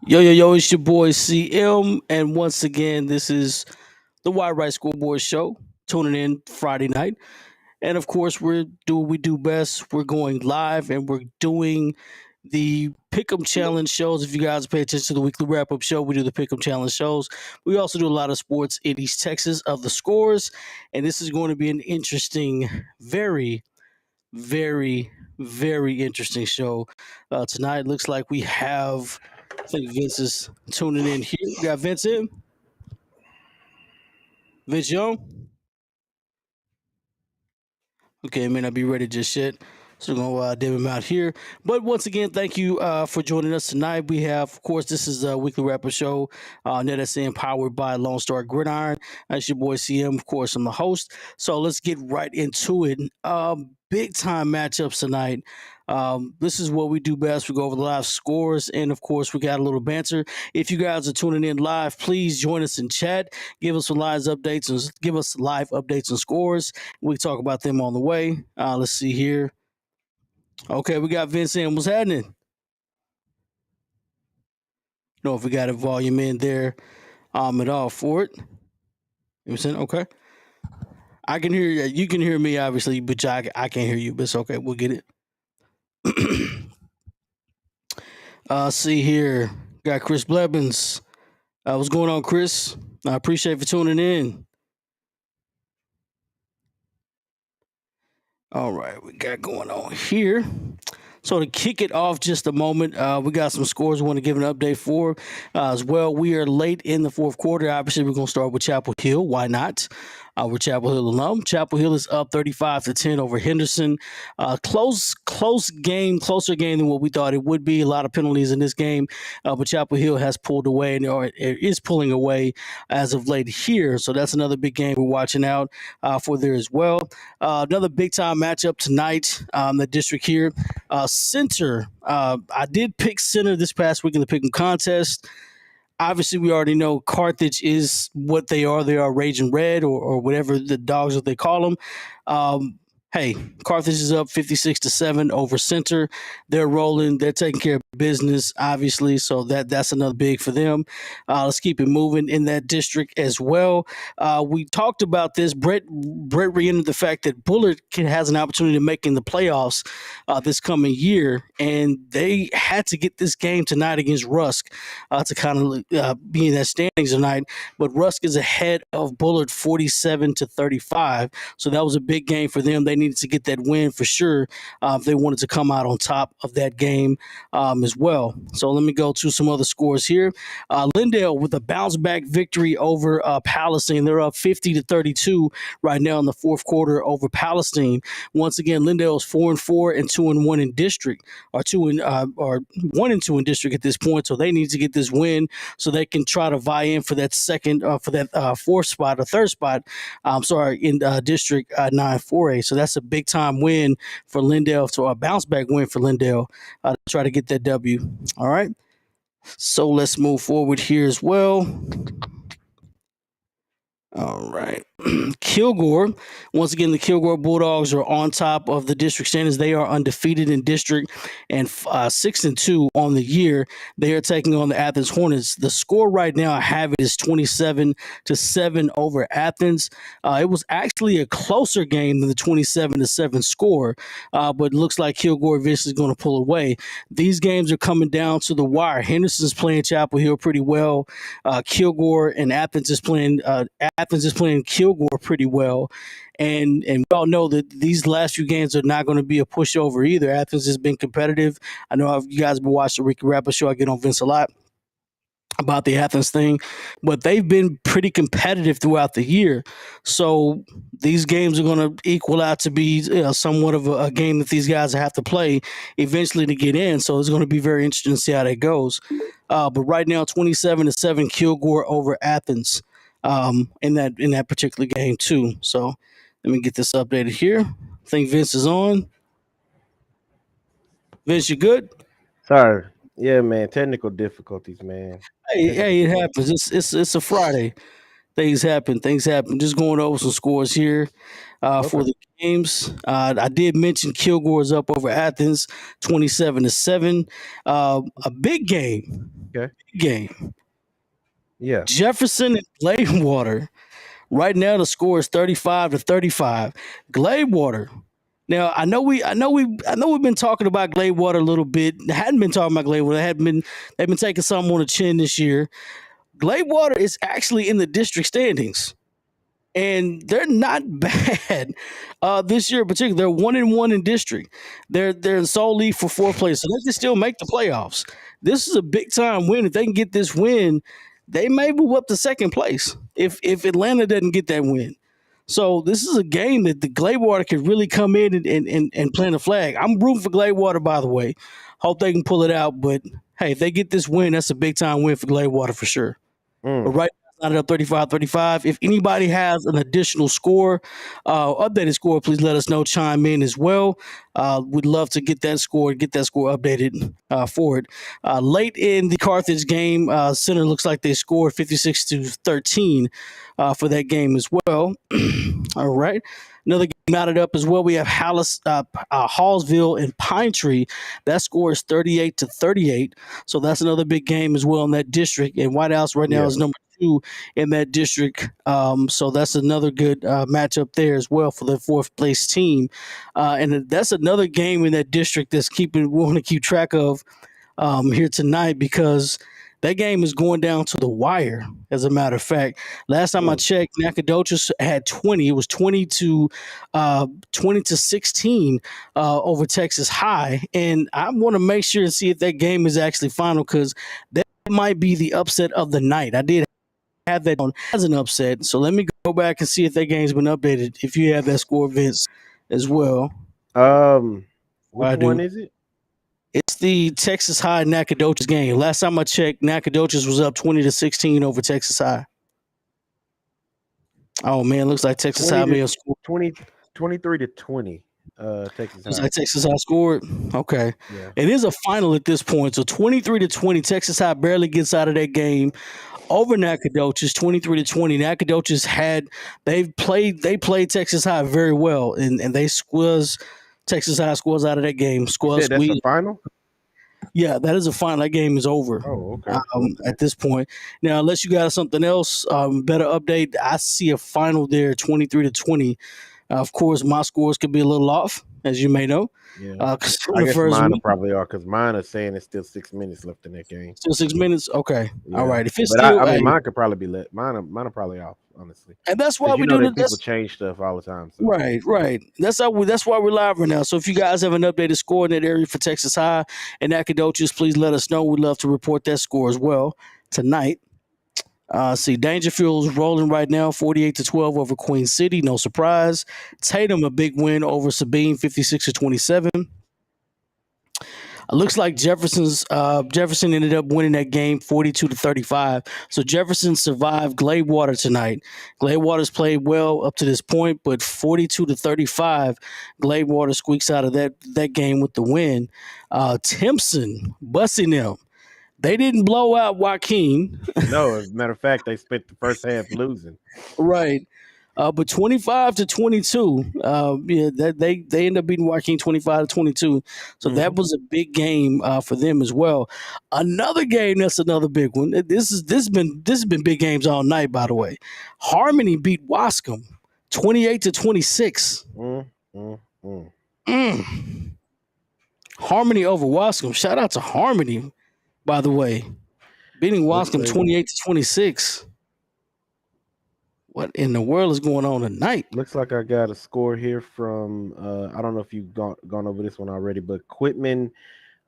Yo, yo, yo, it's your boy CM. And once again, this is the Wide Right Scoreboard Show. Tuning in Friday night. And of course, we're doing what we do best. We're going live and we're doing the Pick'em Challenge shows. If you guys pay attention to the weekly wrap up show, we do the Pick'em Challenge shows. We also do a lot of sports in East Texas of the scores. And this is going to be an interesting, very, very interesting show tonight. Looks like we have, I think Vince is tuning in here. We got Vince in. Vince Young. Okay, may not be ready just yet. So we're going to dim him out here. But once again, thank you for joining us tonight. We have, of course, this is a weekly rapper show, NETsn powered by Lone Star Gridiron. That's your boy CM. Of course, I'm the host. So let's get right into it. Big time matchups tonight. This is what we do best. We go over the live scores, and of course, we got a little banter. If you guys are tuning in live, please join us in chat. Give us some live updates and give us live updates and scores. We talk about them on the way. Let's see here. Okay, we got Vince in. What's happening? Know if we got a volume in there at all for it. You saying okay? I can hear you. You can hear me obviously, but I can't hear you. But it's okay. We'll get it. See here. Got Chris Blevins. What's going on, Chris? I appreciate for tuning in. All right, we got going on here. So to kick it off just a moment, we got some scores we want to give an update for as well. We are late in the fourth quarter. Obviously, we're going to start with Chapel Hill. Why not? We're Chapel Hill alum. Chapel Hill is up 35-10 over Henderson. Close game, closer game than what we thought it would be. A lot of penalties in this game, but Chapel Hill has pulled away or is pulling away as of late here. So that's another big game we're watching out for there as well. Another big time matchup tonight. The district here. Center. I did pick center this past week in the pick'em contest. Obviously, we already know Carthage is what they are. They are Raging Red or whatever the dogs that they call them. Hey, Carthage is up 56-7 over Center. They're rolling. They're taking care of business, obviously. So that's another big for them. Let's keep it moving in that district as well. We talked about this. Brett reentered the fact that Bullard has an opportunity to make in the playoffs this coming year, and they had to get this game tonight against Rusk to kind of be in that standings tonight. But Rusk is ahead of Bullard 47-35. So that was a big game for them. They needed to get that win for sure if they wanted to come out on top of that game as well. So let me go to some other scores here. Lindale with a bounce back victory over Palestine. They're up 50-32 right now in the fourth quarter over Palestine. Once again, Lindale is 4-4 and 2-1 in district, or 1-2 in district at this point. So they need to get this win so they can try to vie in for that fourth spot or third spot. In District 9-4A. So that's a big time win for Lindale, so a bounce back win for Lindale to try to get that W. All right. So let's move forward here as well. All right. Kilgore. Once again, the Kilgore Bulldogs are on top of the district standings. They are undefeated in district and 6-2 on the year. They are taking on the Athens Hornets. The score right now I have it is 27-7 over Athens. It was actually a closer game than the 27-7 score, but it looks like Kilgore eventually is going to pull away. These games are coming down to the wire. Henderson's playing Chapel Hill pretty well. Kilgore and Athens is playing Kilgore pretty well. And we all know that these last few games are not going to be a pushover either. Athens has been competitive. I know you guys have been watching the Ricky Rapper show. I get on Vince a lot about the Athens thing, but they've been pretty competitive throughout the year. So these games are going to equal out to be somewhat of a game that these guys have to play eventually to get in. So it's going to be very interesting to see how that goes. But right now, 27-7 Kilgore over Athens in that particular game too. So let me get this updated here. I think Vince is on. Vince, you good? Sorry. Yeah, man. Technical difficulties, man. Hey, Technical it difficulties. happens. It's a Friday. Things happen. Things happen. Just going over some scores here Okay. for the games. I did mention Kilgore is up over Athens, 27-7. A big game. Okay. game. Yeah. Jefferson and Gladewater. Right now, the score is 35-35. Gladewater. Now, I know we've been talking about Gladewater a little bit. Hadn't been talking about Gladewater. They've been taking something on the chin this year. Gladewater is actually in the district standings, and they're not bad this year in particular. They're 1-1 in district. They're in sole lead for fourth place, so they can still make the playoffs. This is a big time win. If they can get this win, they may move up to second place. If Atlanta doesn't get that win. So this is a game that the Gladewater could really come in and plant a flag. I'm rooting for Gladewater, by the way. Hope they can pull it out. But hey, if they get this win, that's a big time win for Gladewater for sure. But Mm. right now, it's not up 35-35. If anybody has an additional score, updated score, please let us know. Chime in as well. We'd love to get that score updated for it. Late in the Carthage game, Center looks like they scored 56-13 for that game as well. All right. Another game knotted up as well. We have Hallsville and Pine Tree. That score is 38-38. So that's another big game as well in that district. And White House right now Yeah. is number 2 in that district. So that's another good matchup there as well for the fourth place team. And that's another game in that district that's we want to keep track of here tonight because that game is going down to the wire. As a matter of fact, last time I Mm. checked, Nacogdoches had 20. It was 20-16 over Texas High, and I want to make sure and see if that game is actually final because that might be the upset of the night. I did have that on as an upset, so let me go back and see if that game's been updated. If you have that score, Vince, as well, Which I one do. is it? It's the Texas High Nacogdoches game. Last time I checked, Nacogdoches was up 20-16 over Texas High. Oh man, looks like Texas 20 High may to have scored. 23-20. Texas Looks High. like Texas High scored. Okay. Yeah. It is a final at this point. So 23-20. Texas High barely gets out of that game over Nacogdoches, 23-20. Nacogdoches they played Texas High very well and they Texas High scores out of that game. You said that's a final? Yeah, that is a final. That game is over Oh, okay. at this point. Now, unless you got something else, better update. I see a final there, 23-20. Of course, my scores could be a little off, as you may know. Yeah. Because I the guess first mine week, probably are because mine are saying it's still 6 minutes left in that game. still 6 minutes. Okay, Yeah. all right. If it's But still, I mean, hey, mine could probably be let. Mine are probably off, honestly. and that's why Because we you know do that this. people change stuff all the time. So. Right. That's why we're live right now. So if you guys have an updated score in that area for Texas High and Nacogdoches, please let us know. We'd love to report that score as well tonight. See, Dangerfield's rolling right now, 48-12 over Queen City. No surprise. Tatum a big win over Sabine, 56-27. Looks like Jefferson ended up winning that game 42-35. So Jefferson survived Gladewater tonight. Gladewater's played well up to this point, but 42-35, Gladewater squeaks out of that game with the win. Timpson busting them. They didn't blow out Joaquin. No, as a matter of fact, they spent the first half losing. Right. But 25-22, they end up beating Joaquin 25-22. So that was a big game for them as well. Another game that's another big one. This has been big games all night, by the way. Harmony beat Wascom 28-26. Harmony over Wascom. Shout out to Harmony, by the way, beating Wascom 28-26. What in the world is going on tonight? Looks like I got a score here from I don't know if you've gone over this one already, but Quitman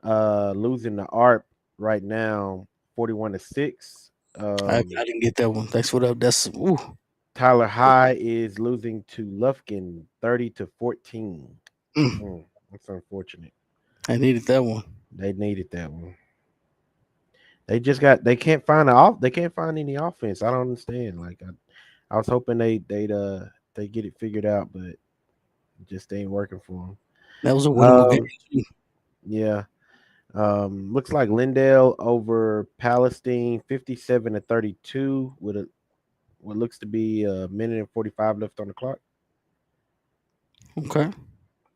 losing the ARP right now 41-6. I didn't get that one. Thanks for that. That's Tyler High is losing to Lufkin 30-14. That's unfortunate. I needed that one. They needed that one. They can't find any offense. I don't understand. Like I was hoping they'd get it figured out, but it just ain't working for them. That was a winnable game. Yeah. Looks like Lindale over Palestine 57-32 with what looks to be a minute and 45 left on the clock. Okay.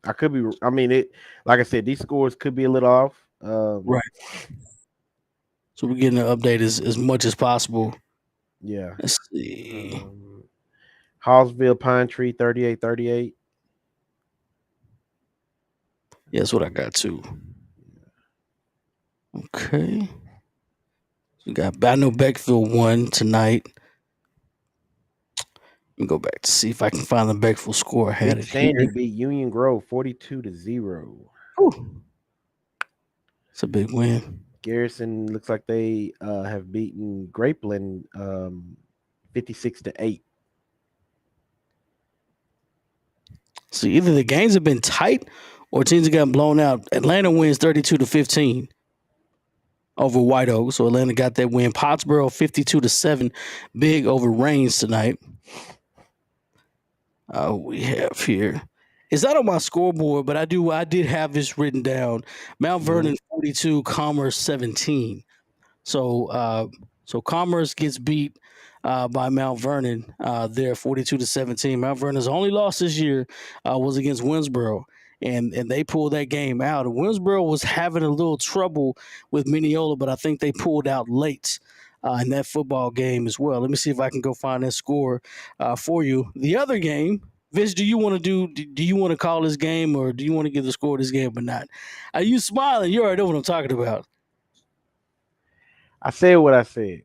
I could be. I mean, like I said, these scores could be a little off. Right. So we're getting an update as much as possible. Yeah. Let's see. Hallsville Pine Tree 3838. Yeah, that's what I got too. Okay. We got I know Beckville won tonight. Let me go back to see if I can find the Beckville score. I had Big it here. Sandy beat Union Grove 42-0. Whew. It's a big win. Garrison looks like they have beaten Grapeland 56-8. So either the games have been tight or teams have gotten blown out. Atlanta wins 32-15 over White Oak. So Atlanta got that win. Pottsboro 52-7, big over Reigns tonight. We have here. It's not on my scoreboard, but I did have this written down. Mount Vernon 42, Commerce 17. So Commerce gets beat by Mount Vernon there 42-17. Mount Vernon's only loss this year was against Winsboro. And they pulled that game out. And Winsboro was having a little trouble with Mineola, but I think they pulled out late in that football game as well. Let me see if I can go find that score for you. The other game, Vince, do you want to call this game, or do you want to give the score of this game or not? Are you smiling? You already know what I'm talking about. I said what I said.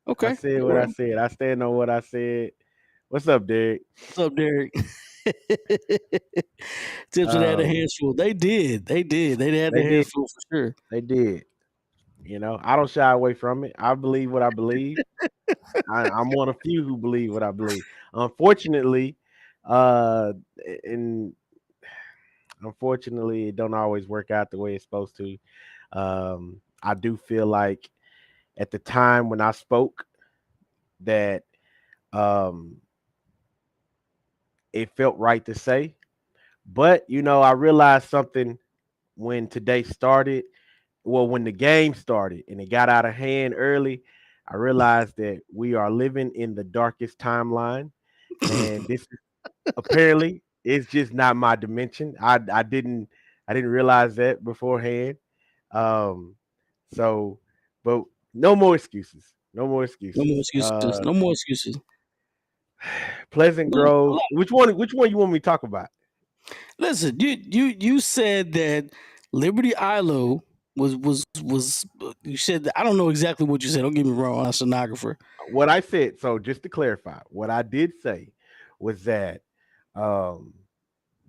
Okay. I said what I said. I stand on what I said. What's up, Derek? What's up, Derek? Tips had a handful. They did. They had a handful for sure. They did. You know, I don't shy away from it. I believe what I believe. I'm one of few who believe what I believe. Unfortunately, and unfortunately, it don't always work out the way it's supposed to. I do feel like at the time when I spoke that it felt right to say, but I realized something when today started. Well, when the game started and it got out of hand early, I realized that we are living in the darkest timeline, and this is apparently it's just not my dimension. I didn't realize that beforehand. So, but no more excuses. No more excuses. No more excuses. No more excuses. Pleasant Grove. Which one you want me to talk about? Listen, you said that Liberty Ilo was you said that, I don't know exactly what you said. Don't get me wrong, I'm a stenographer. What I said, so just to clarify, what I did say was that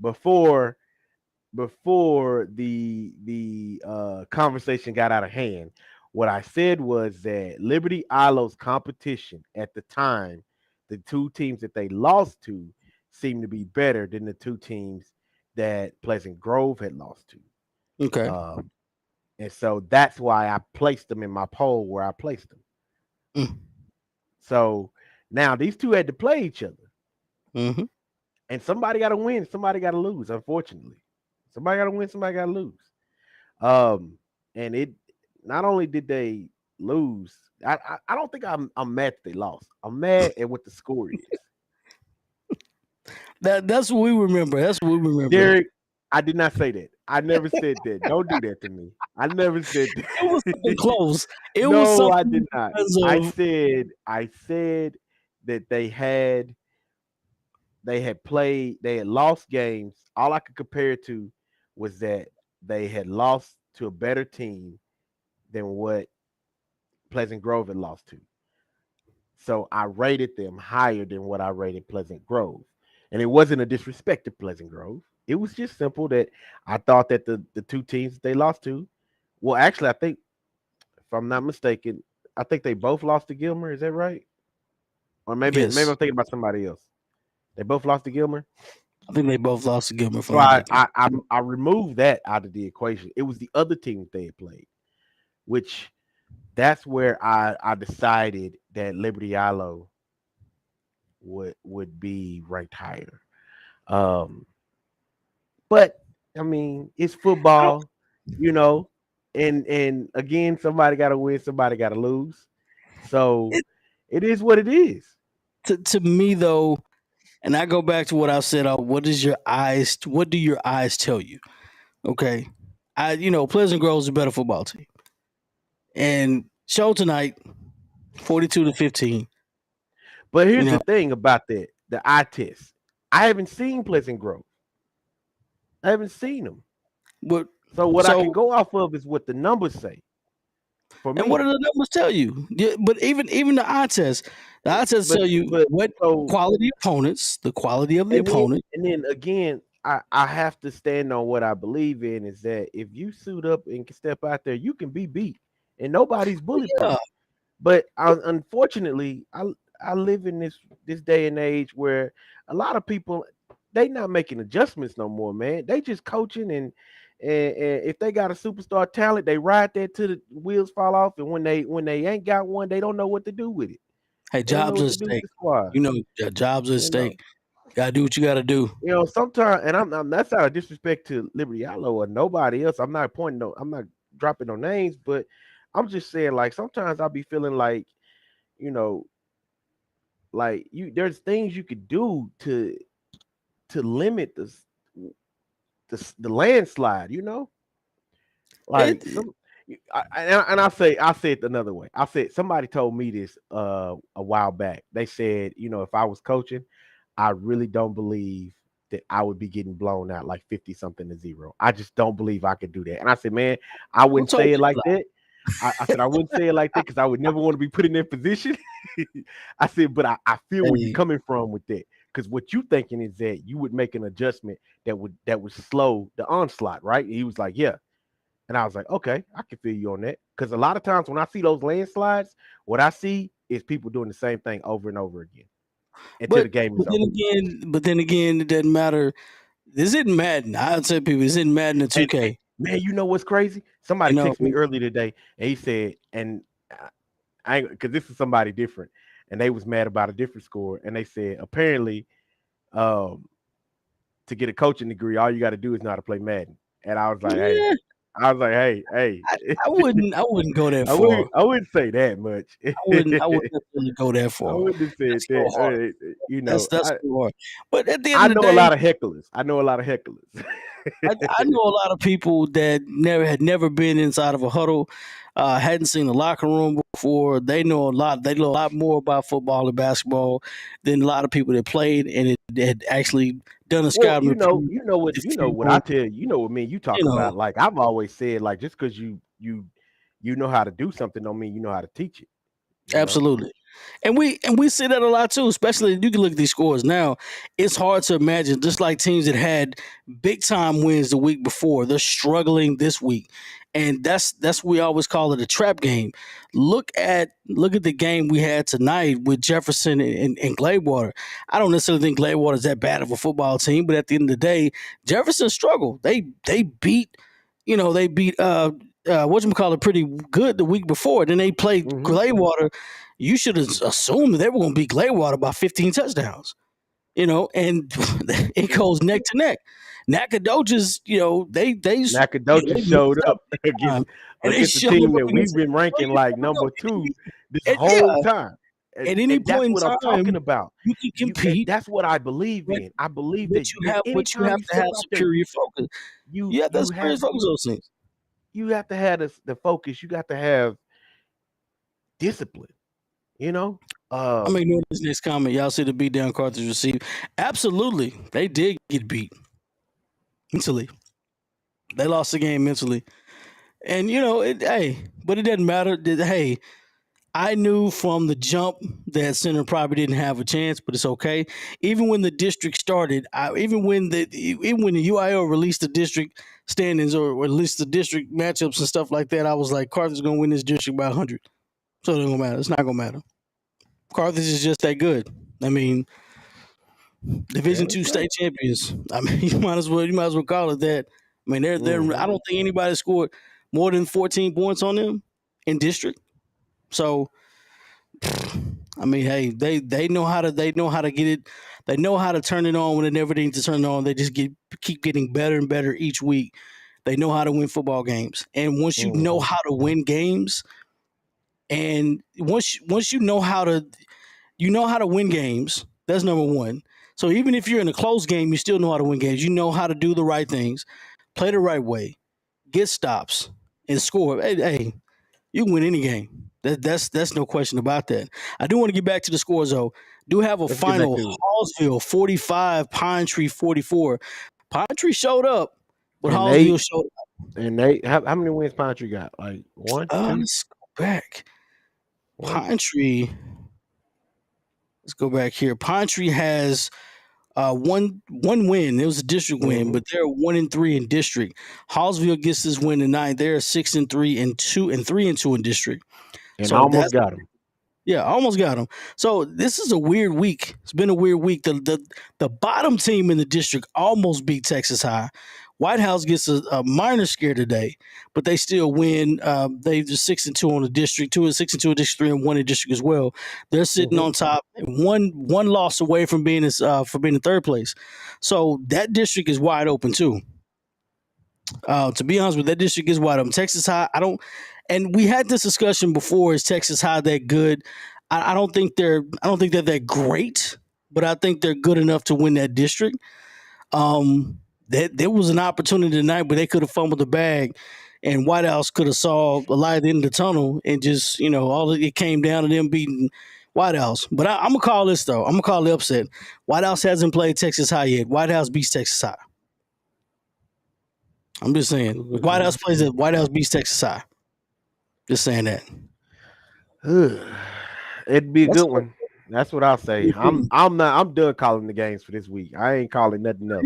before the conversation got out of hand, what I said was that Liberty Ilo's competition at the time, the two teams that they lost to, seemed to be better than the two teams that Pleasant Grove had lost to. Okay. And so that's why I placed them in my poll where I placed them. So now these two had to play each other. And somebody got to win, somebody got to lose, unfortunately. Somebody got to win, somebody got to lose. And it not only did they lose, I don't think I'm mad that they lost. I'm mad at what the score is. That's what we remember. That's what we remember. Derek, I did not say that. I never said that. Don't do that to me. I never said that. It was something close. No, I did not. I said that they had lost games. All I could compare it to was that they had lost to a better team than what Pleasant Grove had lost to. So I rated them higher than what I rated Pleasant Grove. And it wasn't a disrespect to Pleasant Grove. It was just simple that I thought that the two teams they lost to, well, actually, I think, if I'm not mistaken, I think they both lost to Gilmer. Is that right? Or maybe I'm thinking about somebody else. They both lost to Gilmer. I think they both lost to Gilmer. So I removed that out of the equation. It was the other team that they had played, which that's where I decided that Liberty Ilo would be ranked higher. But I mean, it's football, and again, somebody got to win, somebody got to lose. So it is what it is. To me, though, and I go back to what I said. What do your eyes tell you? Okay, Pleasant Grove is a better football team, and Show tonight, 42-15. But You here's know, the thing about that: the eye test. I haven't seen Pleasant Grove. I haven't seen them. but So what I can so go off of is what the numbers say for and what do me. the numbers tell you? Yeah, but even the eye test But tell you but what so quality opponents, the quality of the and then opponent. and then again, I have to stand on what I believe in is that if you suit up and can step out there, you can be beat, and nobody's bulletproof. Yeah, But unfortunately, I live in this day and age where a lot of people they not making adjustments no more, man. They just coaching and if they got a superstar talent, they ride that till the wheels fall off. And when they ain't got one, they don't know what to do with it. hey, They don't know jobs what are at to do with stake. the squad. You know, jobs are at You know, stake. Gotta do what you gotta do. sometimes, and I'm that's not a disrespect to Liberty Allo or nobody else. I'm not dropping no names, but I'm just saying, like sometimes I'll be feeling like, you know, like there's things you could do to limit the landslide, like It I say it another way. I said somebody told me this a while back. They said, if I was coaching, I really don't believe that I would be getting blown out like 50 something to 0. I just don't believe I could do that. And I said, man, I who wouldn't told say it you like that? that. I said I wouldn't say it like that because I would never want to be put in that position. I said, but I feel where you're Hey, coming from with that. Because what you thinking is that you would make an adjustment that would slow the onslaught, right? And he was like, yeah. And I was like, okay, I can feel you on that. Because a lot of times when I see those landslides, what I see is people doing the same thing over and over again until the but game is but then over. again, it doesn't matter. This isn't Madden. I tell people this isn't Madden or And 2K. man, you know what's crazy? You Somebody know, texted me earlier today, and he said, and I because this is somebody different, and they was mad about a different score, and they said apparently, um, to get a coaching degree, all you got to do is know how to play Madden. And yeah, I was like, hey, I wouldn't go that I wouldn't, far. I wouldn't say that much. I wouldn't necessarily go that I far. wouldn't have said That's a little hard. that. That's a little hard. But at the I end of the know a day, lot of hecklers. I know a lot of hecklers. I know a lot of people that never been inside of a huddle, hadn't seen the locker room before. They know a lot. They know a lot more about football and basketball than a lot of people that played and it had actually done a Well, scouting report. you know what I tell you. You know what me and you You talk know, about. Like I've always said, like just because you know how to do something, don't mean you know how to teach it. You know. absolutely. And we see that a lot too, especially you can look at these scores now. It's hard to imagine, just like teams that had big time wins the week before, they're struggling this week. And that's we always call it a trap game. Look at the game we had tonight with Jefferson and Gladewater. I don't necessarily think Gladewater is that bad of a football team, but at the end of the day, Jefferson struggled. They beat, they beat whatchamacallit pretty good the week before. Then they played Hmm. Gladewater. You should have assumed that they were going to beat Gladewater by 15 touchdowns, and it goes neck to neck. Nacogdoches, Nacogdoches they messed showed up up big time, and they against a showed team up that we've against. been No, ranking you like never number know. two this And whole yeah, time. at any And that's point what in I'm talking time, about. you can compete, That's what I believe but in. I believe but that you have but you anytime have you to step have out there, superior focus. you You have to have you superior have focus on those things. you have to have the focus. You got to have discipline. You know. I'm Um. ignoring this next comment. Y'all see the beat down Carthage received. Absolutely, they did get beat mentally. They lost the game mentally. And but it doesn't matter. Hey, I knew from the jump that Center probably didn't have a chance, but it's okay. Even when the district started, even when the UIL released the district standings or released the district matchups and stuff like that, I was like, Carthage is gonna win this district by 100. So it ain't gonna matter. It's not gonna matter. Carthage is just that good. I mean, Yeah, Division two that's right. state champions. I mean, you might as well call it that. I mean, they're. I Hmm. don't think anybody scored more than 14 points on them in district. So I mean, hey, they know how to get it. They know how to turn it on when they never need to turn it on. They just keep getting better and better each week. They know how to win football games, and once you know Hmm. how to win games, and once you know how to win games, that's number one. So even if you're in a close game, you still know how to win games. You know how to do the right things, play the right way, get stops, and score. Hey, you can win any game. That's no question about that. I do want to get back to the scores though. Do have a Let's get back final: to it. Hallsville 45, Pine Tree 44. Pine Tree showed up, but And they Hallsville showed how many wins Pine Tree got? Like one, up. two, Let's go back. one. Pine Tree. Let's go back here. Pine Tree has one win. It was a district win, but they're 1-3 in district. Hallsville gets this win tonight. They're 6-3 and 2 in district. And So almost that's got him. yeah, I almost got him. So this is a weird week. It's been a weird week. The bottom team in the district almost beat Texas High. White House gets a minor scare today, but they still win. They just 6-2 on the district, 6-2 in district 3-1 in district as well. They're sitting on top, one loss away from being in third place. So that district is wide open too. To be honest with you, that district is wide open. Texas High, I don't, and we had this discussion before. Is Texas High that good? I don't think they're that great, but I think they're good enough to win that district. There was an opportunity tonight, but they could have fumbled the bag, and White House could have saw a light at the end of the tunnel, and just all of it came down to them beating White House. But I'm gonna call this though. I'm gonna call the upset. White House hasn't played Texas High yet. White House beats Texas High. I'm just saying. If White House plays it, White House beats Texas High. Just saying that. It'd be a good one. That's what I'll say. I'm done calling the games for this week. I ain't calling nothing else.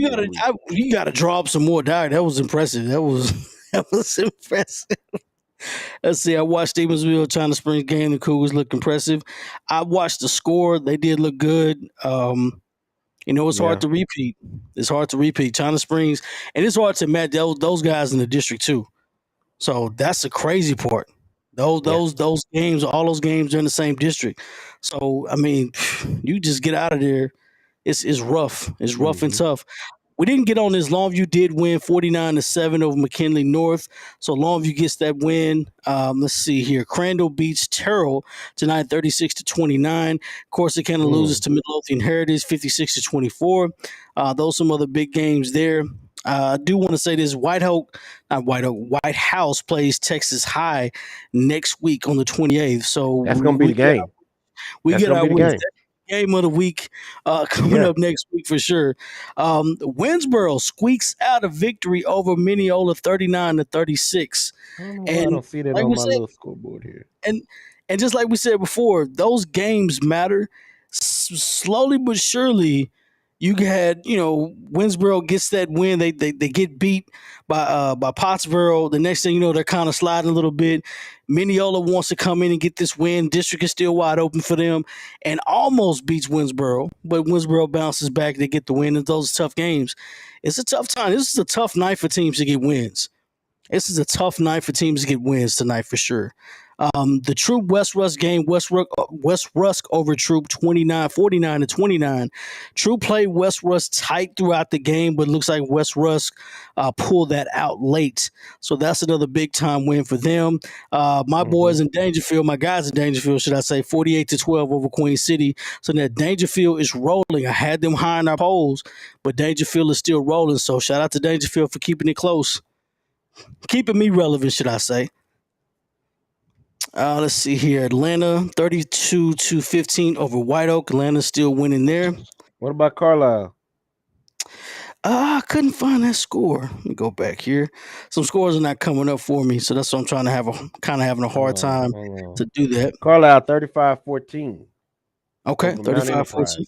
You gotta draw up some more diary. That was impressive. That was impressive. Let's see. I watched Stevensville China Springs game. The Cougars look impressive. I watched the score. They did look good. It's hard to repeat. It's hard to repeat China Springs, and it's hard to match those guys in the district too. So that's the crazy part. Those games, all those games are in the same district. So I mean, you just get out of there. It's rough. It's rough and tough. We didn't get on this. Longview did win 49-7 over McKinley North. So Longview gets that win. Let's see here. Crandall beats Terrell tonight 36-29. Corsicana loses to Midlothian Heritage 56-24. Those some other big games there. I do want to say this: White House plays Texas High next week on the 28th. So that's gonna be the game. We get our game of the week coming up next week for sure. Winsboro squeaks out a victory over Mineola 39-36. I don't see that on my little scoreboard here. And just like we said before, those games matter. Slowly but surely, you had, Winsboro gets that win. They get beat by Pottsboro. The next thing you know, they're kind of sliding a little bit. Mineola wants to come in and get this win. District is still wide open for them and almost beats Winsboro. But Winsboro bounces back. They get the win. And those are tough games. It's a tough time. This is a tough night for teams to get wins. This is a tough night for teams to get wins tonight for sure. The Troop West Rusk game, West Rusk over Troop 49-29. Troop played West Rusk tight throughout the game, but it looks like West Rusk pulled that out late. So that's another big time win for them. My boys in Dangerfield, my guys in Dangerfield, should I say, 48-12 over Queen City. So that Dangerfield is rolling. I had them high in our polls, but Dangerfield is still rolling. So shout out to Dangerfield for keeping it close. Keeping me relevant, should I say. Let's see here. Atlanta 32-15 over White Oak. Atlanta's still winning there. What about Carlisle? I couldn't find that score. Let me go back here. Some scores are not coming up for me, so that's what I'm trying to having a hard time to do that. Carlisle 35-14. Okay, 35-14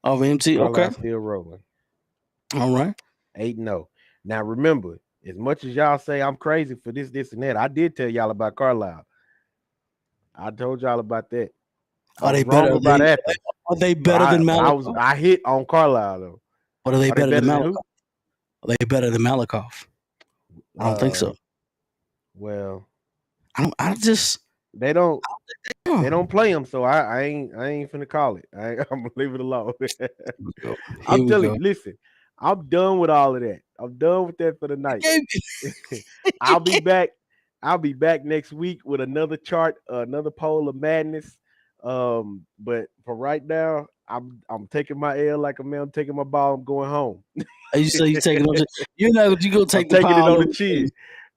over MT. Carlisle okay, still rolling. All right, 8-0. Now remember, as much as y'all say I'm crazy for this, and that, I did tell y'all about Carlisle. I told y'all about that. Are they better? Are they better than Malakoff? I hit on Carlisle though. But are they better than Malakoff? Are they better than Malakoff? I don't think so. Well, I just they don't play them, so I ain't finna call it. I'm gonna leave it alone. I'm telling you, listen, I'm done with all of that. I'm done with that for the night. I'll be back. I'll be back next week with another chart, another poll of madness. But for right now, I'm taking my L like a man. I'm taking my ball. I'm going home. You say you taking on? You're not. You gonna take I'm taking it on the chin.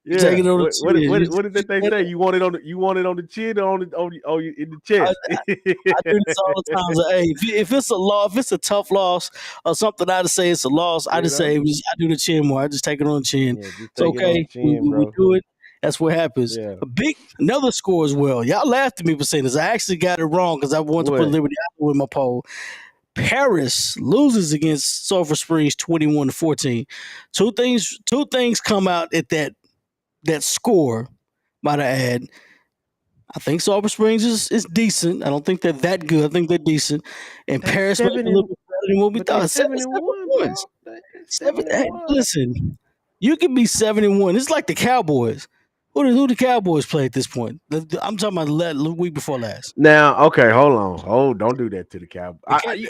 You Yeah. take it on the What chin. what did that they say? You want it on the chin or in the chest? I do this all the time. So, hey, if it's a loss, if it's a tough loss or something, I just say it's a loss. I You just say know? I do the chin more. I just take it on the chin. Yeah, just It's take it on the okay. chin, We bro. do it. That's what happens. Yeah. Another score as well. Y'all laughed at me for saying this. I actually got it wrong because I wanted to put What? Liberty Apple in my poll. Paris loses against Sulphur Springs 21-14. Two things come out at that score, might I add. I think Sulphur Springs is decent. I don't think they're that good. I think they're decent. And They Paris might be a little bit better than what we but they thought. 7-1, 7 points. bro. They Seven. seven and Hey, one. listen, you can be 7-1. It's like the Cowboys. Who the Cowboys play at this point? I'm talking about the week before last. Now, okay, hold on. Don't do that to the Cowboys.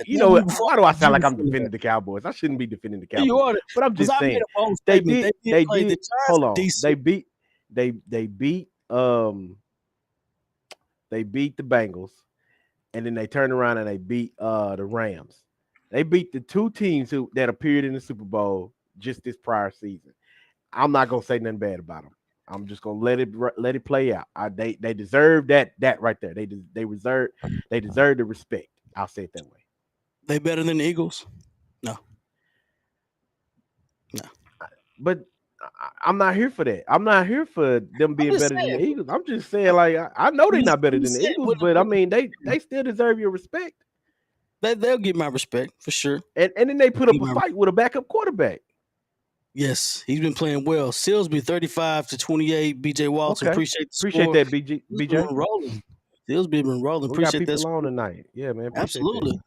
You Not know, week before why do I last, sound year like I'm before defending last. the Cowboys? I shouldn't be defending the Yeah, you Cowboys. are. But I'm Because just I made saying a bold they statement. did They did play. The they did Giants hold are on. decent. They beat they beat the Bengals, and then they turned around and they beat the Rams. They beat the two teams that appeared in the Super Bowl just this prior season. I'm not gonna say nothing bad about them. I'm just gonna let it play out. They deserve that right there. They deserve the respect. I'll say it that way. They better than the Eagles? No. But I'm not here for that. I'm not here for them I'm being just better than the saying. Eagles. I'm just saying, like I know they're not better I'm than just the saying. Eagles, but I mean they still deserve your respect. They'll get my respect for sure. And then they put up a fight with a backup quarterback. Yes, he's been playing well. Silsby 35-28. BJ Walton, Okay, appreciate the appreciate score. that, He's been BJ. rolling. Silsby been rolling. We got Appreciate that people on score. tonight. Yeah, man, appreciate that. Absolutely.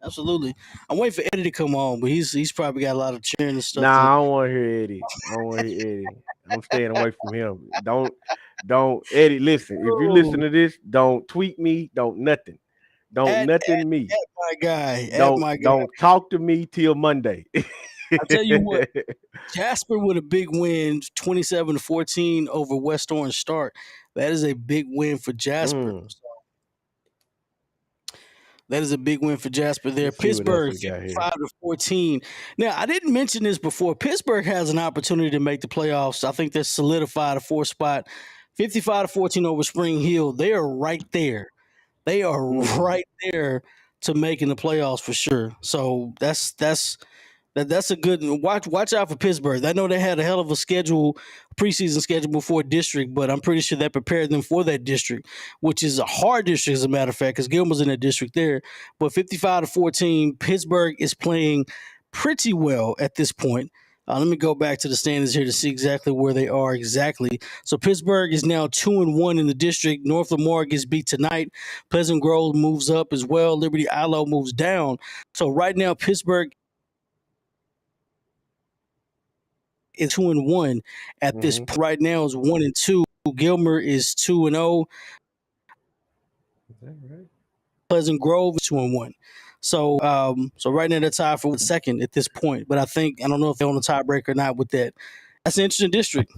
Absolutely. I'm waiting for Eddie to come on, but he's probably got a lot of cheering and stuff. Nah, I don't want to hear Eddie. I don't want to hear Eddie. I'm staying away from him. Don't Eddie. Listen, if you listen to this, don't tweet me. Don't nothing. Don't nothing me. At my guy. At Don't my guy. don't talk to me till Monday. I tell you what, Jasper with a big win, 27-14 over West Orange Start. That is a big win for Jasper. That is a big win for Jasper there. Let's see what else Pittsburgh, we got here. 55-14. Now, I didn't mention this before. Pittsburgh has an opportunity to make the playoffs. I think they're solidified a 4th spot. 55-14 over Spring Hill. They are right there. They are right there to making the playoffs for sure. So that's a good watch out for Pittsburgh. I know they had a hell of a preseason schedule before district, but I'm pretty sure that prepared them for that district, which is a hard district as a matter of fact, because Gilmer's in that district there. But 55-14, Pittsburgh is playing pretty well at this point. Let me go back to the standings here to see exactly where they are exactly. So Pittsburgh is now 2-1 in the district. North Lamar gets beat tonight. Pleasant Grove moves up as well. Liberty Ilo moves down. So right now, Pittsburgh is 2-1 at this point. Right now is 1-2. Gilmer is 2-0. Is that right? Pleasant Grove is 2-1. So right now they're tied for second at this point. But I don't know if they're on the tiebreaker or not with that. That's an interesting district.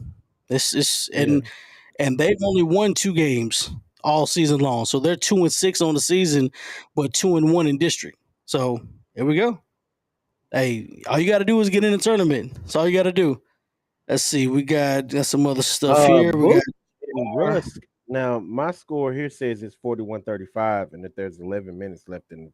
And they've only won 2 games all season long. So they're 2-6 on the season, but 2-1 in district. So here we go. Hey, all you got to do is get in the tournament. That's all you got to do. Let's see. We got some other stuff here. We got Rusk. Now, my score here says it's 41-35, and that there's 11 minutes left in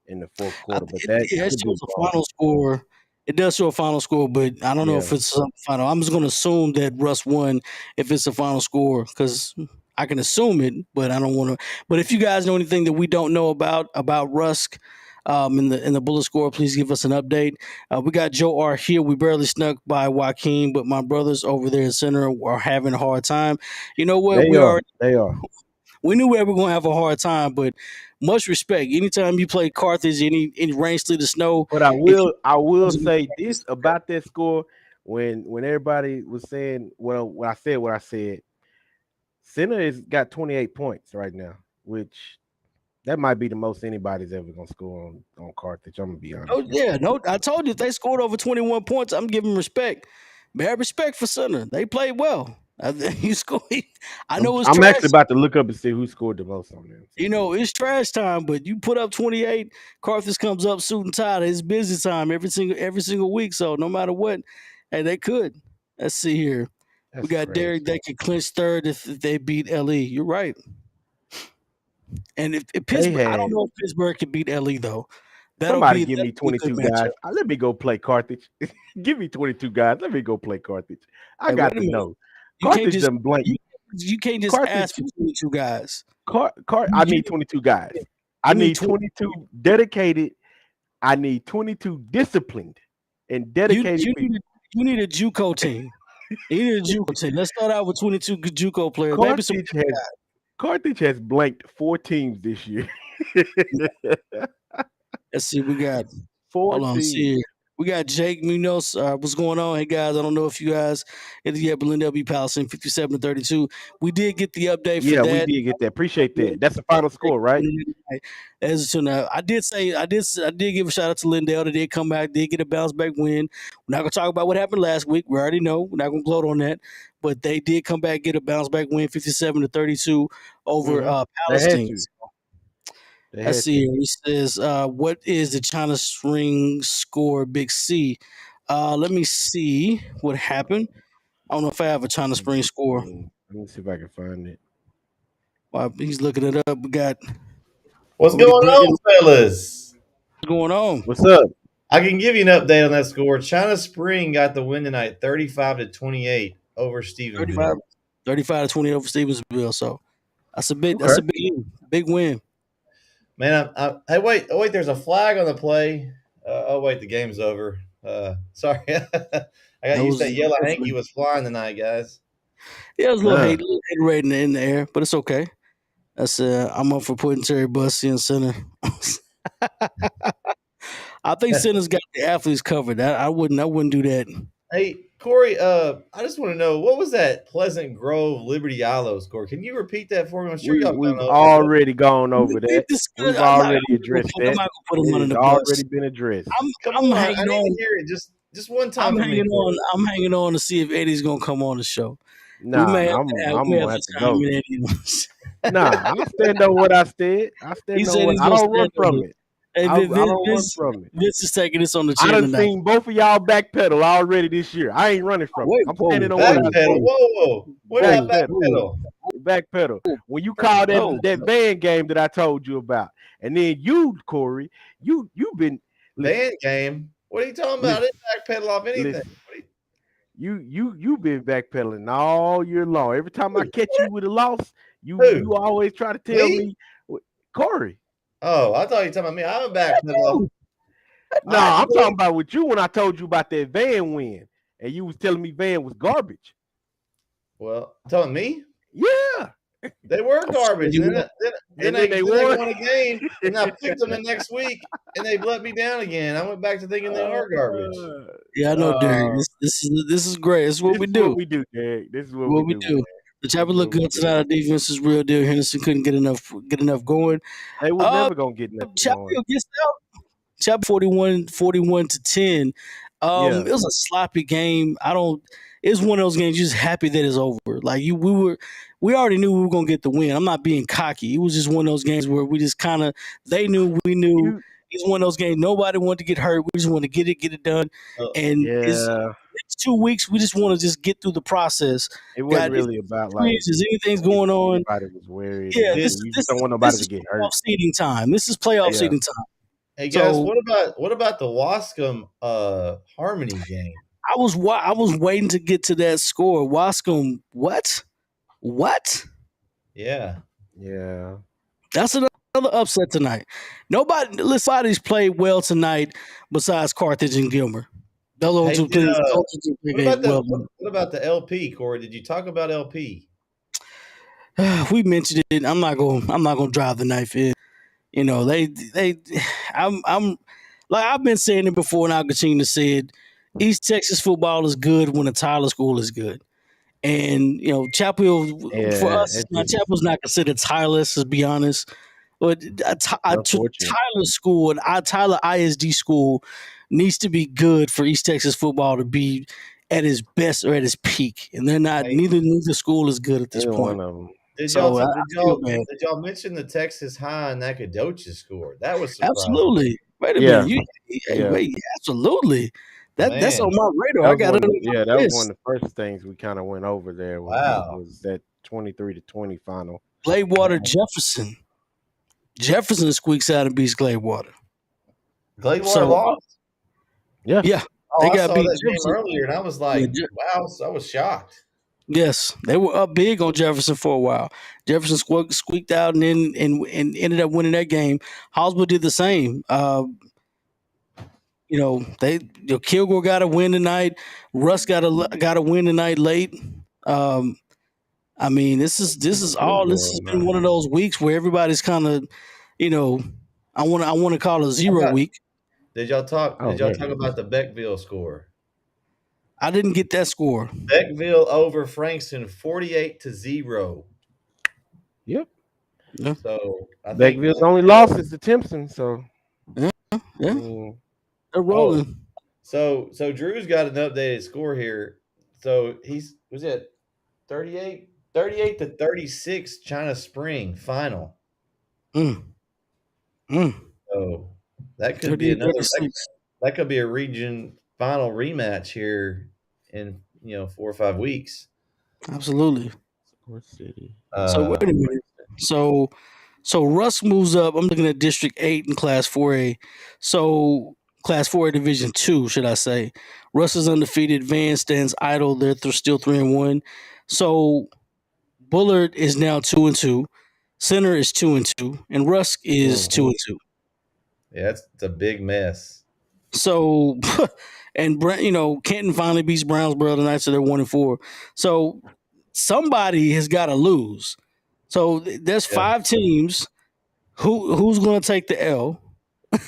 the 4th quarter. But it shows a final score. It does show a final score, but I don't know if it's a final. I'm just going to assume that Russ won if it's a final score because I can assume it, but I don't want to. But if you guys know anything that we don't know about Rusk, in the bullet score, please give us an update. We got Joe R here. We barely snuck by Joaquin, but my brothers over there in center are having a hard time. You know what? They are. We knew we were going to have a hard time, but much respect. Anytime you play Carthage, any rain, sleet, or snow. But I will say this about that score when everybody was saying, when I said, Center has got 28 points right now, which that might be the most anybody's ever gonna score on Carthage. I'm gonna be honest. Oh yeah, no, I told you if they scored over 21 points, I'm giving respect. Bad respect for Center. They played well. You score. I know I'm actually about to look up and see who scored the most on them. You know, it's trash time, but you put up 28, Carthage comes up suit and tie. It's busy time every single week. So no matter what, hey, they could. Let's see here. We That's got crazy. Derek that could clinch third if they beat LE. You're right. And if They Pittsburgh, I don't had know if Pittsburgh could beat LE though. somebody give That'll me be a good 22 matchup. guys. Let me go play Carthage. Give me 22 guys. Let me go play Carthage. I Hey, wait got a to minute. know. You can't Carthage just done blank. you, you can't just ask Carthage. for 22 guys. I You need 22 guys. I you need need 20. 22 dedicated. I need 22 disciplined and You dedicated you need people. you need a JUCO team. You need a JUCO team. Let's start out with 22 good JUCO players. Maybe some. Carthage has blanked 4 teams this year. Let's see. We got. 4 Hold on. See teams. here. We got Jake Munoz. What's going on? Hey guys, I don't know if you guys hit it yet, but Lindell B. Pallison, 57-32. We did get the update for Yeah, we that. did get that. Appreciate that. That's the final score, right? As to now, I did give a shout out to Lindell. They did come back, did get a bounce back win. We're not gonna talk about what happened last week. We already know. We're not gonna gloat on that. But they did come back, get a bounce back win, 57-32 over They had Palestine. to. They Let's had see to. here. He says, what is the China string score, Big C? Let me see what happened. I don't know if I have a China Spring score. Let me see if I can find it. While he's looking it up, we got What's going on, fellas? what's going on. What's up? I can give you an update on that score. China Spring got the win tonight, 35-28 over Stephenville. 35-20 over Stevensville. So that's a Okay. big win. Man, hey, wait, there's a flag on the play. Wait, the game's over. Sorry. I got used to that yellow hanky was flying tonight, guys. Yeah, there's a little hate rating in the air, but it's okay. That's I'm up for putting Terry Bussey in center. I think center's got the athletes covered. I wouldn't do that. Hey, Corey, I just want to know, what was that Pleasant Grove Liberty Islo score? Can you repeat that for me? I'm sure y'all We've gone over already gone over that. We've already I'm addressed not that. gonna put him under It the has bus. already been addressed. Come I'm on, hanging I need on. to hear it just one time. I'm hanging on to see if Eddie's gonna come on the show. Nah, we may have I'm to gonna have to time go. in Eddie. Nah, I stand on what I said. I stand on what I don't run from it. Hey, I don't run from it. Vince is taking this on the I chin done tonight. seen both of y'all backpedal already this year. I ain't running from it. I'm standing on what I said. Whoa. What about backpedal? Backpedal. When you called that van game that I told you about, and then you, Corey, you've been van game. What are you talking about? I didn't backpedal off anything. You've been backpedaling all year long. Every time I catch you with a loss, you always try to tell me, Corey. Oh, I thought you were talking about me. I'm a backpedal. No, I'm talking about with you when I told you about that van win, and you was telling me van was garbage. Well, telling me? Yeah. They were garbage. Then they won a game, and I picked them the next week, and they let me down again. I went back to thinking they are garbage. Yeah, I know, Derek. This is great. This is what we do. What we do, Derek. This is what we do. The Chapel looked good tonight. Our defense is real deal. Henderson couldn't get enough going. They were never gonna get enough. Chapel gets out. Chapel 41-10. It was a sloppy game. It's one of those games you're just happy that it's over. Like we already knew we were gonna get the win. I'm not being cocky. It was just one of those games where we just they knew, we knew. It's one of those games nobody wanted to get hurt. We just want to get it done. And it's 2 weeks. We just want to just get through the process. It wasn't really about like anything's going on. Everybody was worried. Yeah, you just don't want nobody to get hurt. Seeding time. This is playoff seeding time. Hey guys, what about the Wascom Harmony game? I was waiting to get to that score. Wascom, what? Yeah. That's another upset tonight. Nobody's played well tonight besides Carthage and Gilmer. What about the LP, Corey? Did you talk about LP? We mentioned it. I'm not gonna drive the knife in. You know, I'm like I've been saying it before, and I'll continue to say it. East Texas football is good when the Tyler School is good. And, Chapel, for us, Chapel's not considered Tyler's, to be honest. But Tyler School and Tyler ISD School needs to be good for East Texas football to be at its best or at its peak. And they're not, neither school is good at this point. Did y'all mention the Texas High Nacogdoches score? That was surprising. Absolutely. Wait a minute. Absolutely. That's on Man, my radar. That I was got it on yeah, my that was one list. of the first things we kind of went over there wow. was that 23-20 final. Gladewater Jefferson. Jefferson squeaks out and beats Gladewater. Gladewater So lost? Yeah. yeah, Oh, they I got saw beat that game Jefferson. earlier, and I was Yeah, like, wow, I was shocked. yes, they were up big on Jefferson for a while. Jefferson squeaked out and then and ended up winning that game. Hosmer did the same. Kilgore got a win tonight. Russ got a win tonight late. Um, I mean, this has been one of those weeks where everybody's kind of, I want to call it a How zero about, week. did y'all talk Oh, about the Beckville score? I didn't get that score. Beckville over Frankston 48-0. Yep. Yeah, So I think Beckville's only loss is to Timpson, so yeah, I yeah. mean, They're rolling. so Drew's got an updated score here. So was it 38-36 China Spring final. Mm, mm. So that could be 38, another 36. that could be a region final rematch here in 4 or 5 weeks. Absolutely. what city? So wait a minute. So Russ moves up. I'm looking at District 8 in Class 4A. So Class 4A Division 2, should I say. Russ is undefeated. Van stands idle. They're still 3-1. So Bullard is now 2-2. Center is 2-2. And Rusk is 2-2. Yeah, it's a big mess. So and Kenton finally beats Brownsboro tonight, so they're 1-4. So somebody has got to lose. So there's 5 teams. Who's going to take the L? No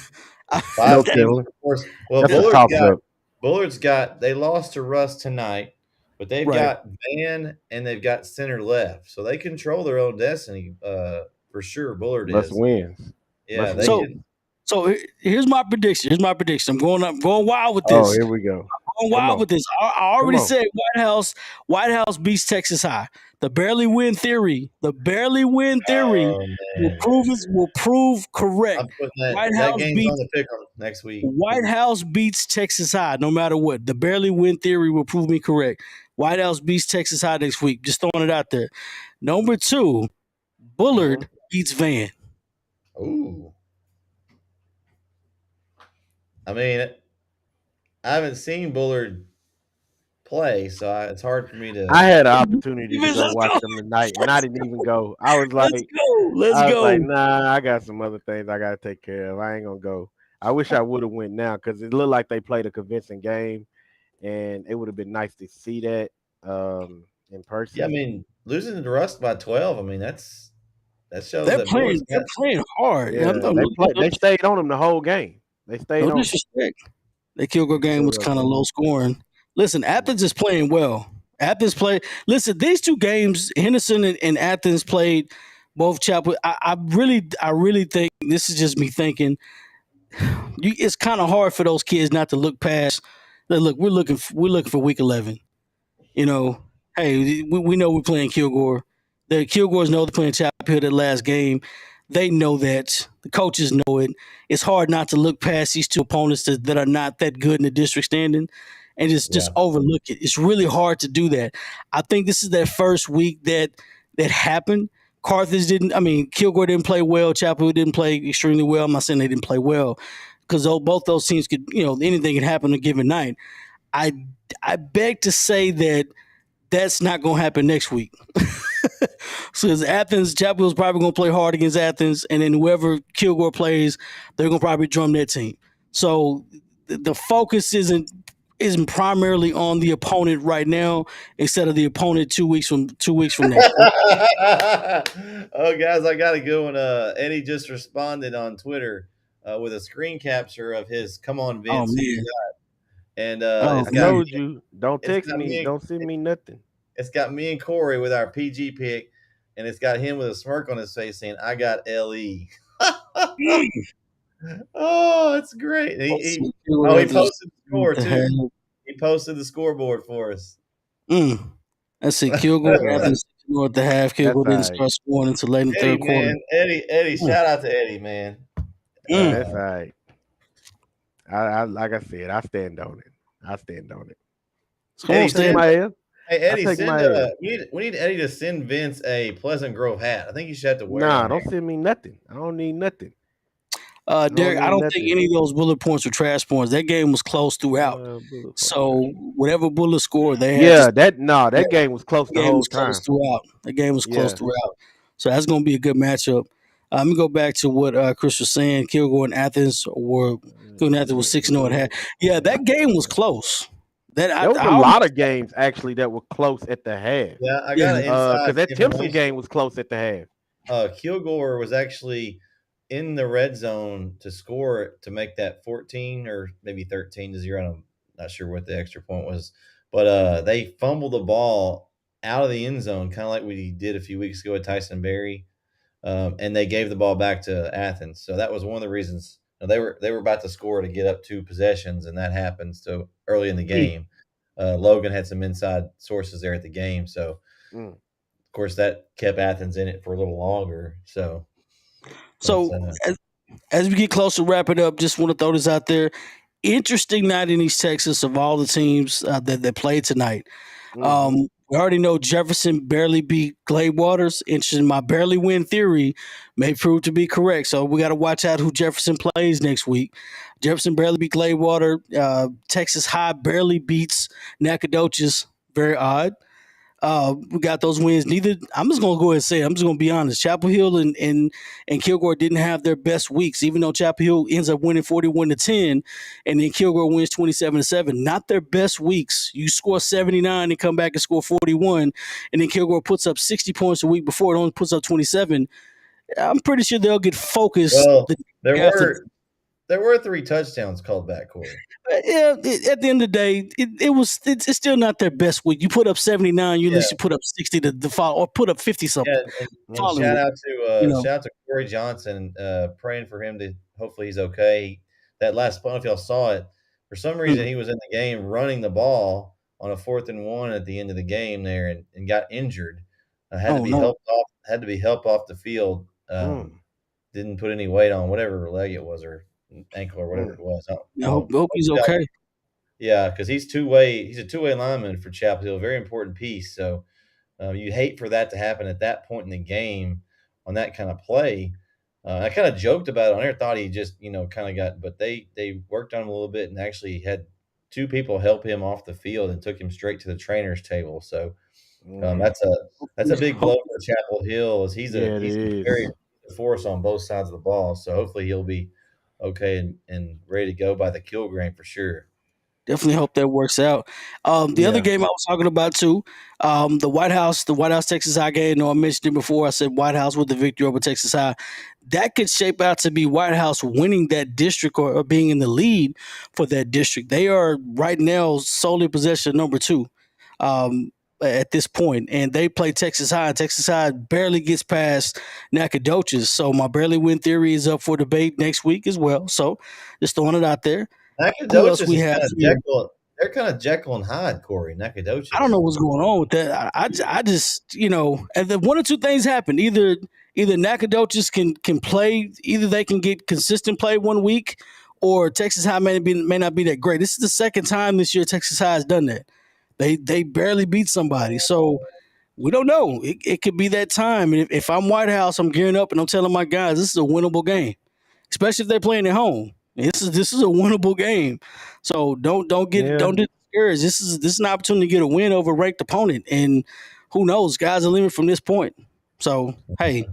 Five teams, telling. of course. Well, That's a toss-up. They lost to Russ tonight, but they've Right. got Van and they've got center left, so they control their own destiny for sure. Bullard Russ is. wins. Yeah, Russ they So can. so here's my prediction. I'm going wild with Oh, this. here we go. Going Come wild on. with this. I already Come on. said White House beats Texas High. The barely win theory Oh, man. will prove correct. I'm putting that White game's House on the pick next week. White House beats Texas High no matter what. The barely win theory will prove me correct. White House beats Texas High next week. Just throwing it out there. Number 2, Bullard beats Van. Ooh. I mean, I haven't seen Bullard play, so it's hard for me to. I had an opportunity to Let's go watch go. them tonight, and I didn't even go. I was like, Let's go. nah, I got some other things I gotta take care of. I ain't gonna go. I wish I would have went now because it looked like they played a convincing game, and it would have been nice to see that in person. Yeah, I mean, losing to Rust by 12. I mean, that shows They're that playing hard. Yeah, they stayed on them the whole game. They stayed no on. disrespect. The Kilgore game was kind of low scoring. Listen, Athens is playing well. Listen, these 2 games, Henderson and Athens played both Chapel. I really think this is just me thinking. It's kind of hard for those kids not to look past. Look, we're looking for week 11. Hey, we know we're playing Kilgore. The Kilgores know they're playing Chapel Hill that last game. They know that. The coaches know it. It's hard not to look past these 2 opponents that are not that good in the district standing and just overlook it. It's really hard to do that. I think this is that first week that happened. Kilgore didn't play well. Chapel Hill didn't play extremely well. I'm not saying they didn't play well because both those teams could, anything can happen on a given night. I beg to say that that's not going to happen next week. So as Chapel Hill's probably going to play hard against Athens, and then whoever Kilgore plays, they're going to probably drum that team. So the focus isn't primarily on the opponent right now, instead of the opponent 2 weeks from now. Oh, guys, I got a good one. Eddie just responded on Twitter with a screen capture of his "Come on, Vince." Oh man! And I told you, don't text me, don't send me nothing. It's got me and Corey with our PG pick, and it's got him with a smirk on his face saying, "I got LE." Oh, it's great. He posted the score too. He posted the scoreboard for us. Let's see. Kilgore Athens at the half. Kilgore didn't start scoring until late in the third quarter. Man, Eddie, shout out to Eddie, man. That's all right. I like I said, I stand on it. I stand on it. Come on, Stan. Hey Eddie, we need Eddie to send Vince a Pleasant Grove hat. I think you should have to wear it. Nah, don't send me nothing. I don't need nothing. Derek, I don't think any of those bullet points were trash points. That game was close throughout. So whatever bullet score they had, that game was close the whole time. The game was close throughout. So that's going to be a good matchup. Let me go back to what Chris was saying. Kilgore and Athens was 6-0 at half. Yeah, that game was close. There was a lot of games actually that were close at the half. Yeah, I got an inside because that Timpson game was close at the half. Kilgore was actually in the red zone to score to make that 14 or maybe 13-0. I'm not sure what the extra point was, but they fumbled the ball out of the end zone, kind of like we did a few weeks ago at Tyson Berry, and they gave the ball back to Athens. So that was one of the reasons they were about to score to get up 2 possessions, and that happened so early in the game. Logan had some inside sources there at the game, so of course that kept Athens in it for a little longer. So as we get close to wrapping up, just want to throw this out there. Interesting night in East Texas of all the teams that played tonight. We already know Jefferson barely beat Glade Waters. Interesting, my barely win theory may prove to be correct. So we got to watch out who Jefferson plays next week. Jefferson barely beat Glade Water. Texas High barely beats Nacogdoches. Very odd. We got those wins. I'm just gonna go ahead and say it. I'm just gonna be honest. Chapel Hill and Kilgore didn't have their best weeks, even though Chapel Hill ends up winning 41-10, and then Kilgore wins 27-7. Not their best weeks. You score 79 and come back and score 41, and then Kilgore puts up 60 points a week before it only puts up 27. I'm pretty sure they'll get focused. Well, there were 3 touchdowns called back, Corey. Yeah, at the end of the day, it's still not their best week. You put up 79, you at least you put up 60 to follow, or put up 50 something. Yeah, and shout out to Corey Johnson, praying for him to hopefully he's okay. That last punt, if y'all saw it, for some reason he was in the game running the ball on a 4th and 1 at the end of the game there and got injured. Had to be helped off the field. Didn't put any weight on whatever leg it was or ankle or whatever it was. I hope he's okay. Yeah, because he's a two-way lineman for Chapel Hill, very important piece. So you hate for that to happen at that point in the game on that kind of play. I kind of joked about it on air, thought he just kind of got, but they worked on him a little bit and actually had 2 people help him off the field and took him straight to the trainer's table. So that's a big blow for Chapel Hill, as he's a very force on both sides of the ball. So hopefully he'll be okay and ready to go by the Kilgrave for sure. Definitely hope that works out. The other game I was talking about too, the White House Texas High game. I mentioned it before. I said White House with the victory over Texas High. That could shape out to be White House winning that district or being in the lead for that district. They are right now solely possession number 2. At this point, and they play Texas High. Texas High barely gets past Nacogdoches, so my barely win theory is up for debate next week as well. So just throwing it out there. Nacogdoches they're kind of Jekyll and Hyde, Corey. Nacogdoches. I don't know what's going on with that. I just and then 1 or 2 things happen. Either Nacogdoches can play, either they can get consistent play 1 week, or Texas High may not be that great. This is the second time this year Texas High has done that. They barely beat somebody. So we don't know. It could be that time. And if I'm White House, I'm gearing up and I'm telling my guys this is a winnable game, especially if they're playing at home. This is a winnable game. So don't get discouraged. This is an opportunity to get a win over a ranked opponent. And who knows? Guys are limit from this point. So hey,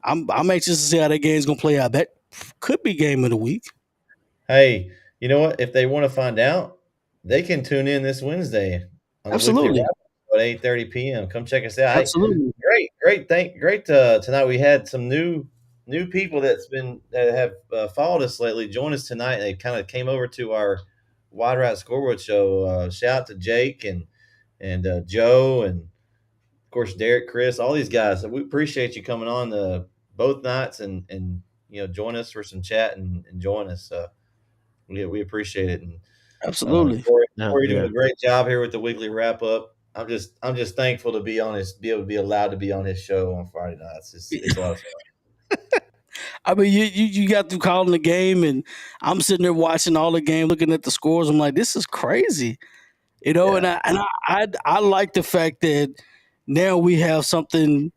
I'm anxious to see how that game's gonna play out. That could be game of the week. Hey, you know what? If they want to find out, they can tune in this Wednesday on Absolutely. at 8:30 p.m. Come check us out. Absolutely. Great. Tonight we had some new people that have followed us lately join us tonight. They kind of came over to our Wide Right Scoreboard show. Shout out to Jake and Joe and of course Derek, Chris, all these guys. We appreciate you coming on both nights and join us for some chat and join us. We appreciate it. And absolutely, Corey, you're doing a great job here with the weekly wrap up. I'm just thankful to be able to be allowed to be on his show on Friday nights. It's a lot of fun. I mean, you got through calling the game, and I'm sitting there watching all the game, looking at the scores. I'm like, this is crazy, And Yeah. I like the fact that now we have something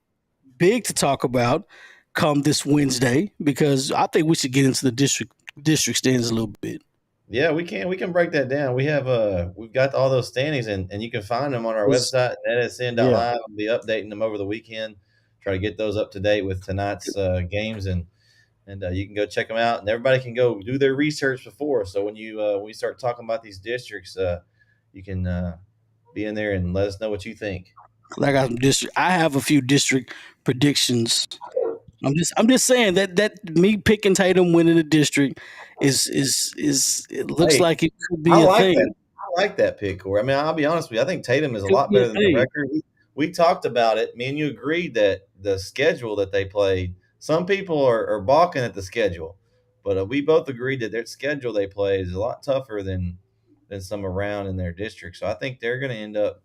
big to talk about come this Wednesday because I think we should get into the district stands a little bit. Yeah, we can break that down. We've got all those standings and you can find them on our It's- website Yeah. netsn.live. I'll be updating them over the weekend. Try to get those up to date with tonight's games and you can go check them out and everybody can go do their research before. So when we start talking about these districts, you can be in there and let us know what you think. I got some district. I have a few district predictions. I'm just saying that me picking Tatum winning the district is it looks Hey, like it could be I a like that. thing. I like that pick, Corey. I mean, I'll be honest with you. I think Tatum is a Could lot be a better than the thing. record. We talked about it. Me and you agreed that the schedule that they played. Some people are balking at the schedule, but we both agreed that their schedule they play is a lot tougher than some around in their district. So I think they're going to end up.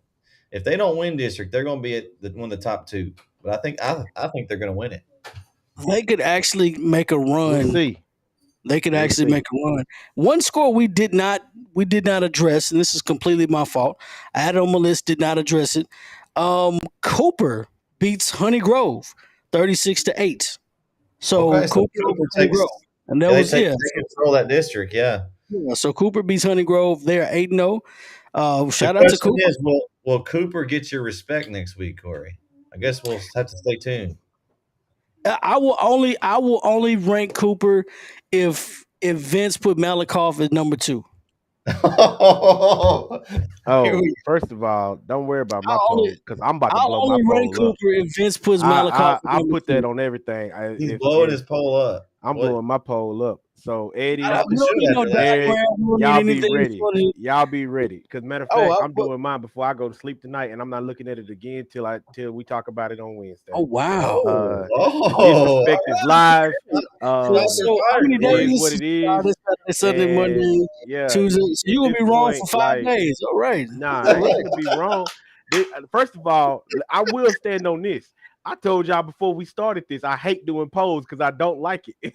If they don't win district, they're going to be at one of the top two. But I think they're going to win it. They could actually make a We'll run. see. They could We'll actually see. make a run. One score we did not address, and this is completely my fault. I had it on my list, did not address it. Cooper beats Honey Grove 36-8. So Okay, so Cooper over Cooper Honey takes. Grove. And that Yeah, was yeah. they control that district. Yeah. Yeah, so Cooper beats Honey Grove. They're 8-0. The Shout out to question Cooper. is, will Cooper get your respect next week, Corey? I guess we'll have to stay tuned. I will only rank Cooper if Vince put Malakoff at number 2. Oh, first of all, don't worry about my I'll poll only because I'm about to I'll blow my only rank poll up. Cooper if Vince puts Malakoff at I number put 2. that on everything. He's If blowing his poll up. I'm What? blowing my poll up. So Eddie, I Probably we don't should need no after that. Eric, diagram. We don't need y'all be anything ready. funny. Y'all be ready. Because matter of Oh, fact, I I'm put. doing mine before I go to sleep tonight, and I'm not looking at it again till we talk about it on Wednesday. Oh wow! Disrespect is live. So Shots are how fired, many It Corey. is days? what it is. Friday, Saturday, Sunday, And Monday, yeah, Tuesday. So at you're gonna this be wrong point, for 5 days. All right. Nah, I ain't gonna be wrong. First of all, I will stand on this. I told y'all before we started this, I hate doing polls because I don't like it.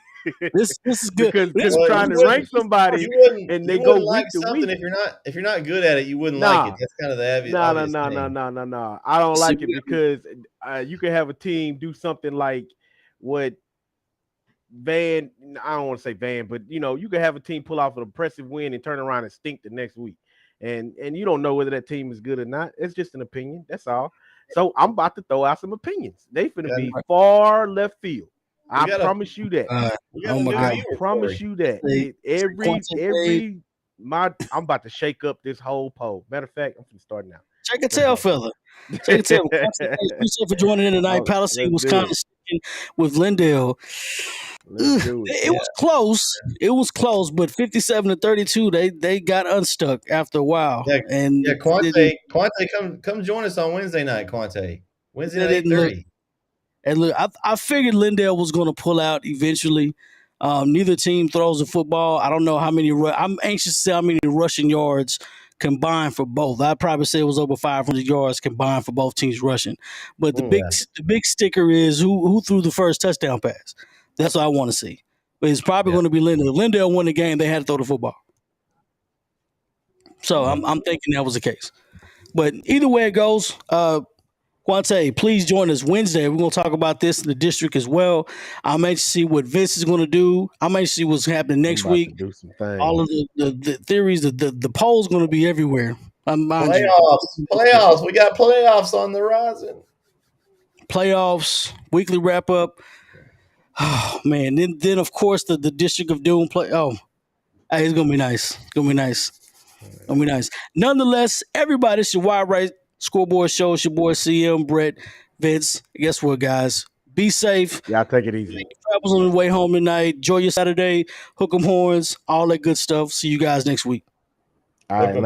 This is good. because Well, trying you to rank wouldn't. somebody You wouldn't. and You they go wouldn't like week to something week. if you're not good at it. You wouldn't like it. Nah, That's kind of the no. obvious thing. No. I don't like it because you can have a team do something like what Van. I don't want to say Van, but you can have a team pull off an impressive win and turn around and stink the next week, and you don't know whether that team is good or not. It's just an opinion. That's all. So I'm about to throw out some opinions. They finna be far left field. I promise you that. Oh my God! I promise you that. I'm about to shake up this whole poll. Matter of fact, I'm gonna start now. Check a tail, fella. Check a tail. Appreciate for joining in tonight. Palisade was kind of sticking with Lindale. It was close. It was close, but 57-32, they got unstuck after a while. Quante, come join us on Wednesday night, Quante. Wednesday night 8:30. And look, I figured Lindale was going to pull out eventually. Neither team throws the football. I don't know how many. I'm anxious to see how many rushing yards combined for both. I'd probably say it was over 500 yards combined for both teams rushing. But the big sticker is who threw the first touchdown pass. That's what I want to see. But it's probably going to be Lindale. If Lindale won the game, they had to throw the football. So I'm thinking that was the case. But either way it goes, Quante, please join us Wednesday. We're going to talk about this in the district as well. I'm anxious to see what Vince is going to do. I'm anxious to see what's happening next week. Do some things. All of the theories, the polls going to be everywhere. Playoffs. We got playoffs on the horizon. Playoffs, weekly wrap up. Oh man! Then of course the District of Doom play. Oh, hey, it's gonna be nice. It's gonna be nice. Gonna be nice. Nonetheless, everybody, it's your Wide Right Scoreboard Show. It's your boy CM, Brett, Vince. Guess what, guys? Be safe. Y'all take it easy. Travels on the way home tonight. Enjoy your Saturday. Hook 'em horns. All that good stuff. See you guys next week. All right.